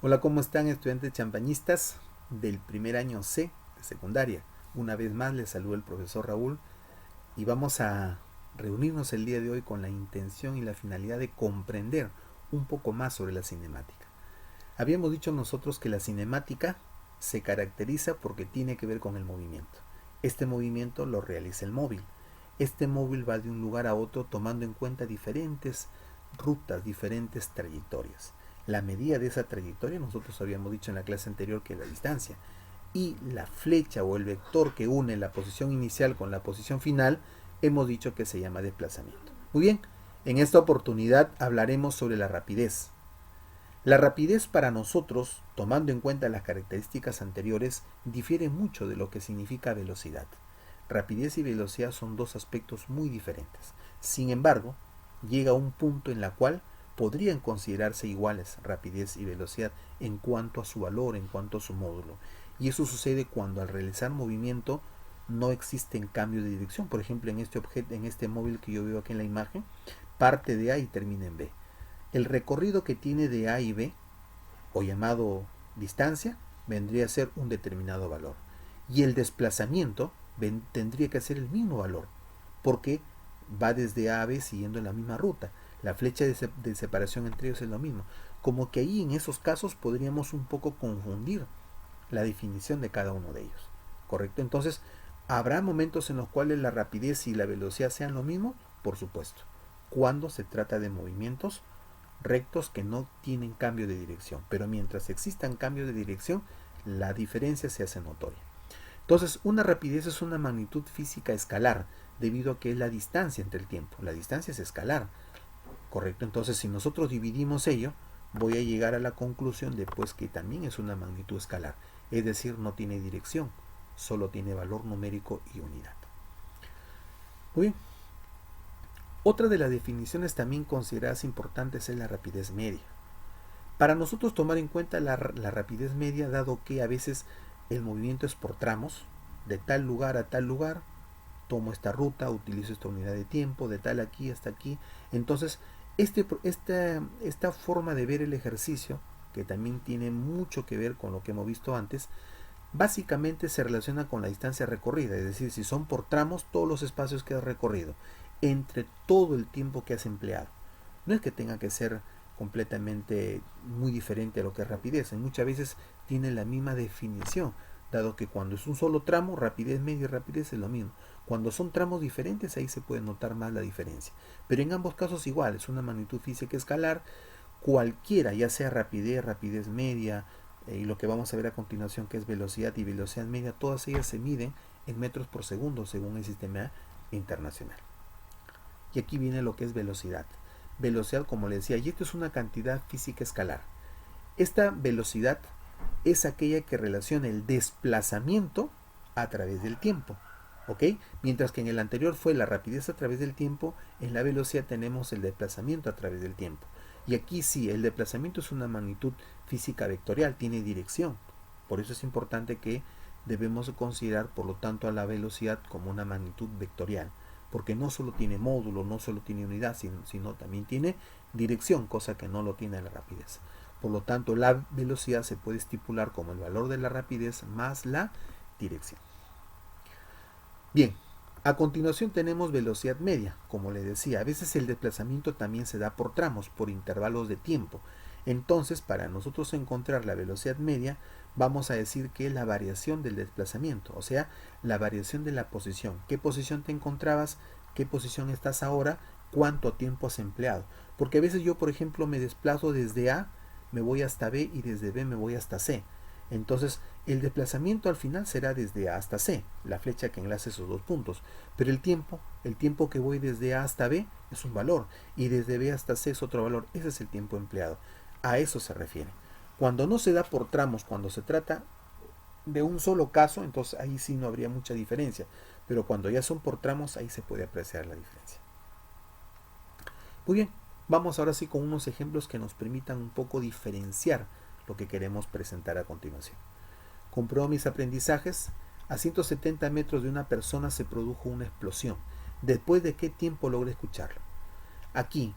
Hola, ¿cómo están estudiantes champañistas del primer año C de secundaria? Una vez más les saluda el profesor Raúl y vamos a reunirnos el día de hoy con la intención y la finalidad de comprender un poco más sobre la cinemática. Habíamos dicho nosotros que la cinemática se caracteriza porque tiene que ver con el movimiento. Este movimiento lo realiza el móvil. Este móvil va de un lugar a otro tomando en cuenta diferentes rutas, diferentes trayectorias. La medida de esa trayectoria, nosotros habíamos dicho en la clase anterior que es la distancia. Y la flecha o el vector que une la posición inicial con la posición final, hemos dicho que se llama desplazamiento. Muy bien, en esta oportunidad hablaremos sobre la rapidez. La rapidez para nosotros, tomando en cuenta las características anteriores, difiere mucho de lo que significa velocidad. Rapidez y velocidad son dos aspectos muy diferentes. Sin embargo, llega un punto en la cual podrían considerarse iguales rapidez y velocidad en cuanto a su valor, en cuanto a su módulo. Y eso sucede cuando al realizar movimiento no existen cambios de dirección. Por ejemplo, en este objeto, en este móvil que yo veo aquí en la imagen, parte de A y termina en B. El recorrido que tiene de A y B, o llamado distancia, vendría a ser un determinado valor. Y el desplazamiento tendría que ser el mismo valor, porque va desde A a B siguiendo la misma ruta. La flecha de separación entre ellos es lo mismo. Como que ahí en esos casos podríamos un poco confundir la definición de cada uno de ellos. ¿Correcto? Entonces, ¿habrá momentos en los cuales la rapidez y la velocidad sean lo mismo? Por supuesto. Cuando se trata de movimientos rectos que no tienen cambio de dirección. Pero mientras existan cambios de dirección, la diferencia se hace notoria. Entonces, una rapidez es una magnitud física escalar, debido a que es la distancia entre el tiempo. La distancia es escalar, ¿correcto? Entonces, si nosotros dividimos ello, voy a llegar a la conclusión de pues que también es una magnitud escalar. Es decir, no tiene dirección, solo tiene valor numérico y unidad. Muy bien. Otra de las definiciones también consideradas importantes es la rapidez media. Para nosotros tomar en cuenta la rapidez media, dado que a veces el movimiento es por tramos, de tal lugar a tal lugar, tomo esta ruta, utilizo esta unidad de tiempo, de tal aquí hasta aquí. Entonces, esta forma de ver el ejercicio, que también tiene mucho que ver con lo que hemos visto antes, básicamente se relaciona con la distancia recorrida, es decir, si son por tramos, todos los espacios que has recorrido, entre todo el tiempo que has empleado. No es que tenga que ser completamente muy diferente a lo que es rapidez, muchas veces tiene la misma definición, dado que cuando es un solo tramo, rapidez media y rapidez es lo mismo. Cuando son tramos diferentes, ahí se puede notar más la diferencia. Pero en ambos casos igual, es una magnitud física escalar, cualquiera, ya sea rapidez, rapidez media, y lo que vamos a ver a continuación que es velocidad y velocidad media, todas ellas se miden en metros por segundo según el sistema internacional. Y aquí viene lo que es velocidad. Velocidad, como le decía, y esto es una cantidad física escalar. Esta velocidad es aquella que relaciona el desplazamiento a través del tiempo. ¿Ok? Mientras que en el anterior fue la rapidez a través del tiempo, en la velocidad tenemos el desplazamiento a través del tiempo. Y aquí sí, el desplazamiento es una magnitud física vectorial, tiene dirección. Por eso es importante que debemos considerar, por lo tanto, a la velocidad como una magnitud vectorial, porque no solo tiene módulo, no solo tiene unidad, sino también tiene dirección, cosa que no lo tiene la rapidez. Por lo tanto, la velocidad se puede estipular como el valor de la rapidez más la dirección. Bien, a continuación tenemos velocidad media. Como les decía, a veces el desplazamiento también se da por tramos, por intervalos de tiempo. Entonces, para nosotros encontrar la velocidad media, vamos a decir que es la variación del desplazamiento, o sea, la variación de la posición. ¿Qué posición te encontrabas? ¿Qué posición estás ahora? ¿Cuánto tiempo has empleado? Porque a veces yo, por ejemplo, me desplazo desde A, me voy hasta B y desde B me voy hasta C. Entonces, el desplazamiento al final será desde A hasta C, la flecha que enlace esos dos puntos. Pero el tiempo que voy desde A hasta B es un valor y desde B hasta C es otro valor. Ese es el tiempo empleado. A eso se refiere. Cuando no se da por tramos, cuando se trata de un solo caso, entonces ahí sí no habría mucha diferencia. Pero cuando ya son por tramos, ahí se puede apreciar la diferencia. Muy bien, vamos ahora sí con unos ejemplos que nos permitan un poco diferenciar lo que queremos presentar a continuación. Comprobó mis aprendizajes. A 170 metros de una persona se produjo una explosión. ¿Después de qué tiempo logré escucharlo? Aquí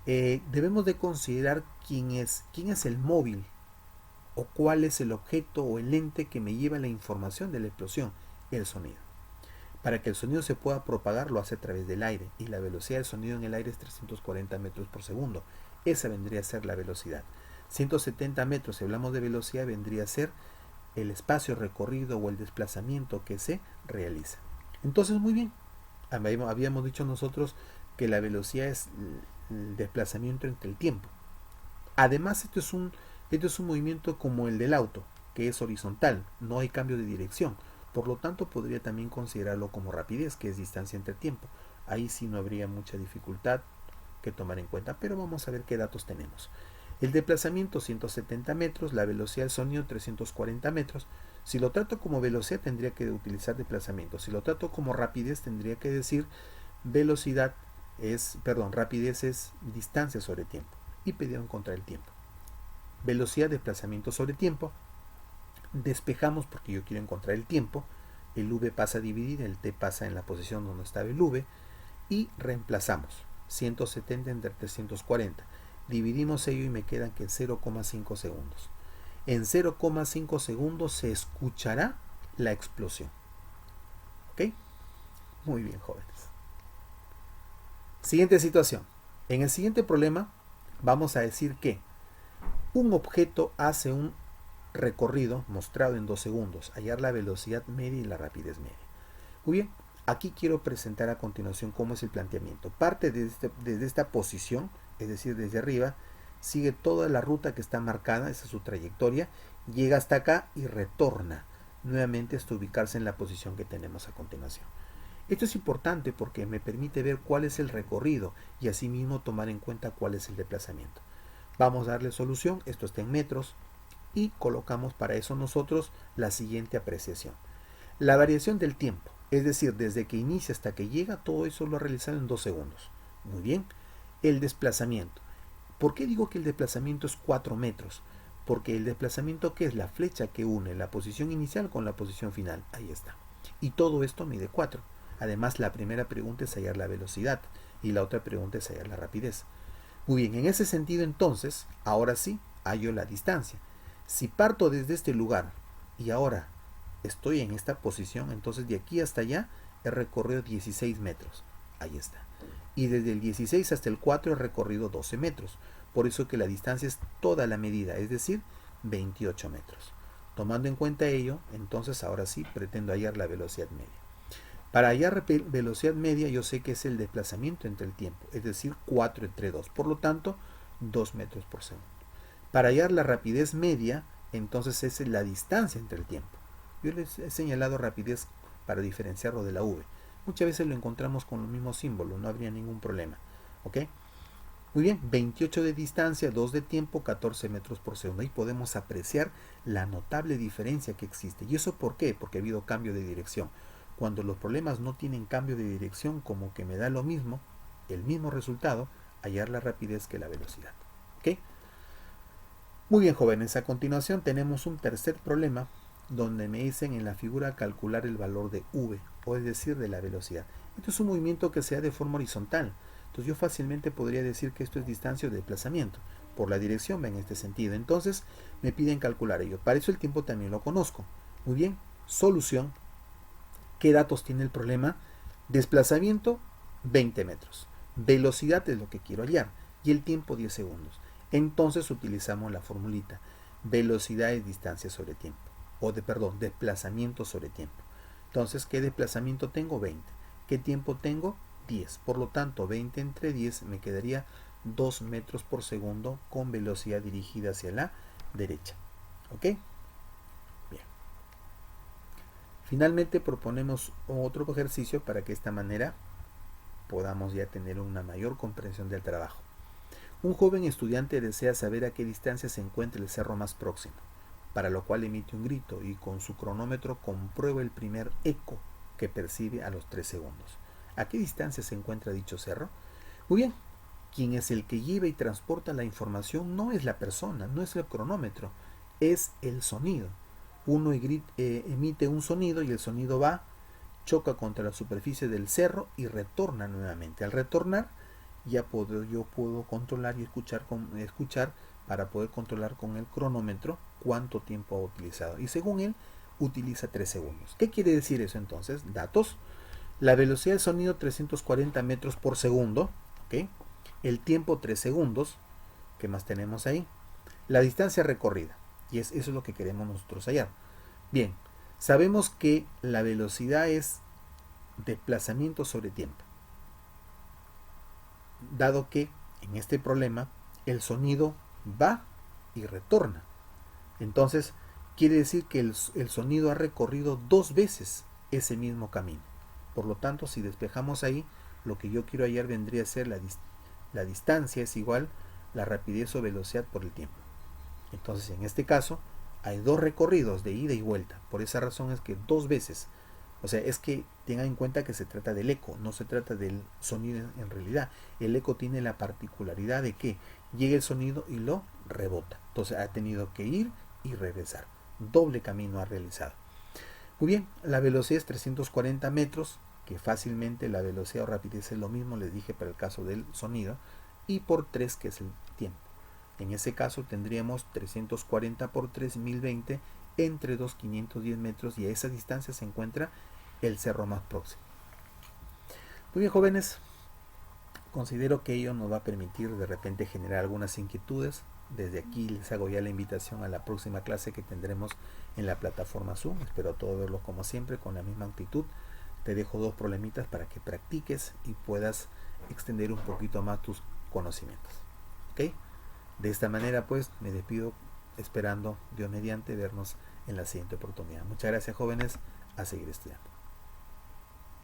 debemos de considerar quién es el móvil ¿O cuál es el objeto o el ente que me lleva la información de la explosión? El sonido. Para que el sonido se pueda propagar lo hace a través del aire, y la velocidad del sonido en el aire es 340 metros por segundo. Esa vendría a ser la velocidad. 170 metros, si hablamos de velocidad, vendría a ser el espacio recorrido o el desplazamiento que se realiza. Entonces, muy bien, habíamos dicho nosotros que la velocidad es el desplazamiento entre el tiempo. Además, esto es un movimiento como el del auto, que es horizontal, no hay cambio de dirección. Por lo tanto, podría también considerarlo como rapidez, que es distancia entre tiempo. Ahí sí no habría mucha dificultad que tomar en cuenta, pero vamos a ver qué datos tenemos. El desplazamiento 170 metros, la velocidad del sonido 340 metros. Si lo trato como velocidad tendría que utilizar desplazamiento. Si lo trato como rapidez tendría que decir rapidez es distancia sobre tiempo. Y pedí encontrar el tiempo. Velocidad, desplazamiento sobre tiempo. Despejamos porque yo quiero encontrar el tiempo. El v pasa a dividir, el t pasa en la posición donde estaba el v. Y reemplazamos 170 entre 340. Dividimos ello y me quedan que 0,5 segundos. En 0,5 segundos se escuchará la explosión. ¿Ok? Muy bien, jóvenes. Siguiente situación. En el siguiente problema vamos a decir que un objeto hace un recorrido mostrado en 2 segundos, hallar la velocidad media y la rapidez media. Muy bien, aquí quiero presentar a continuación cómo es el planteamiento. Parte desde esta posición, es decir, desde arriba, sigue toda la ruta que está marcada, esa es su trayectoria, llega hasta acá y retorna nuevamente hasta ubicarse en la posición que tenemos a continuación. Esto es importante porque me permite ver cuál es el recorrido y asimismo tomar en cuenta cuál es el desplazamiento. Vamos a darle solución, esto está en metros, y colocamos para eso nosotros la siguiente apreciación. La variación del tiempo, es decir, desde que inicia hasta que llega, todo eso lo ha realizado en 2 segundos. Muy bien. El desplazamiento. ¿Por qué digo que el desplazamiento es 4 metros? Porque el desplazamiento, ¿qué es? La flecha que une la posición inicial con la posición final. Ahí está. Y todo esto mide 4. Además, la primera pregunta es hallar la velocidad y la otra pregunta es hallar la rapidez. Muy bien, en ese sentido entonces, ahora sí, hallo la distancia. Si parto desde este lugar y ahora estoy en esta posición, entonces de aquí hasta allá he recorrido 16 metros. Ahí está. Y desde el 16 hasta el 4 he recorrido 12 metros. Por eso que la distancia es toda la medida, es decir, 28 metros. Tomando en cuenta ello, entonces ahora sí pretendo hallar la velocidad media. Para hallar velocidad media yo sé que es el desplazamiento entre el tiempo, es decir, 4 entre 2. Por lo tanto, 2 metros por segundo. Para hallar la rapidez media, entonces es la distancia entre el tiempo. Yo les he señalado rapidez para diferenciarlo de la v. Muchas veces lo encontramos con los mismos símbolos, no habría ningún problema. ¿Ok? Muy bien, 28 de distancia, 2 de tiempo, 14 metros por segundo. Ahí podemos apreciar la notable diferencia que existe. ¿Y eso por qué? Porque ha habido cambio de dirección. Cuando los problemas no tienen cambio de dirección, como que me da lo mismo, el mismo resultado, hallar la rapidez que la velocidad. ¿Ok? Muy bien, jóvenes, a continuación tenemos un tercer problema donde me dicen en la figura calcular el valor de v, o es decir, de la velocidad. Esto es un movimiento que se da de forma horizontal. Entonces yo fácilmente podría decir que esto es distancia o desplazamiento. Por la dirección va en este sentido. Entonces me piden calcular ello. Para eso el tiempo también lo conozco. Muy bien, solución. ¿Qué datos tiene el problema? Desplazamiento, 20 metros. Velocidad es lo que quiero hallar. Y el tiempo, 10 segundos. Entonces utilizamos la formulita. Velocidad es distancia sobre tiempo. Desplazamiento sobre tiempo. Entonces, ¿qué desplazamiento tengo? 20. ¿Qué tiempo tengo? 10. Por lo tanto, 20 entre 10 me quedaría 2 metros por segundo con velocidad dirigida hacia la derecha. ¿Ok? Bien. Finalmente proponemos otro ejercicio para que de esta manera podamos ya tener una mayor comprensión del trabajo. Un joven estudiante desea saber a qué distancia se encuentra el cerro más próximo, para lo cual emite un grito y con su cronómetro comprueba el primer eco que percibe a los 3 segundos. ¿A qué distancia se encuentra dicho cerro? Muy bien, quien es el que lleva y transporta la información no es la persona, no es el cronómetro, es el sonido. Uno emite un sonido y el sonido va, choca contra la superficie del cerro y retorna nuevamente. Al retornar, yo puedo controlar y escuchar para poder controlar con el cronómetro cuánto tiempo ha utilizado. Y según él, utiliza 3 segundos. ¿Qué quiere decir eso entonces? Datos. La velocidad del sonido 340 metros por segundo. ¿Okay? El tiempo 3 segundos. ¿Qué más tenemos ahí? La distancia recorrida. Y eso es lo que queremos nosotros hallar. Bien, sabemos que la velocidad es desplazamiento sobre tiempo. Dado que en este problema el sonido va y retorna. Entonces, quiere decir que el sonido ha recorrido 2 veces ese mismo camino. Por lo tanto, si despejamos ahí, lo que yo quiero hallar vendría a ser la distancia es igual la rapidez o velocidad por el tiempo. Entonces, en este caso, hay 2 recorridos de ida y vuelta. Por esa razón es que 2 veces. O sea, es que tengan en cuenta que se trata del eco, no se trata del sonido en realidad. El eco tiene la particularidad de que llega el sonido y lo rebota. Entonces ha tenido que ir y regresar. Doble camino ha realizado. Muy bien, la velocidad es 340 metros, que fácilmente la velocidad o rapidez es lo mismo, les dije para el caso del sonido, y por 3 que es el tiempo. En ese caso tendríamos 340 por 3, 1020, entre 2.510 metros, y a esa distancia se encuentra el cerro más próximo. Muy bien, jóvenes, considero que ello nos va a permitir de repente generar algunas inquietudes. Desde aquí les hago ya la invitación a la próxima clase que tendremos en la plataforma Zoom. Espero todo verlo como siempre con la misma actitud. Te dejo 2 problemitas para que practiques y puedas extender un poquito más tus conocimientos. ¿Ok? De esta manera pues me despido esperando Dios mediante vernos en la siguiente oportunidad. Muchas gracias, jóvenes, a seguir estudiando.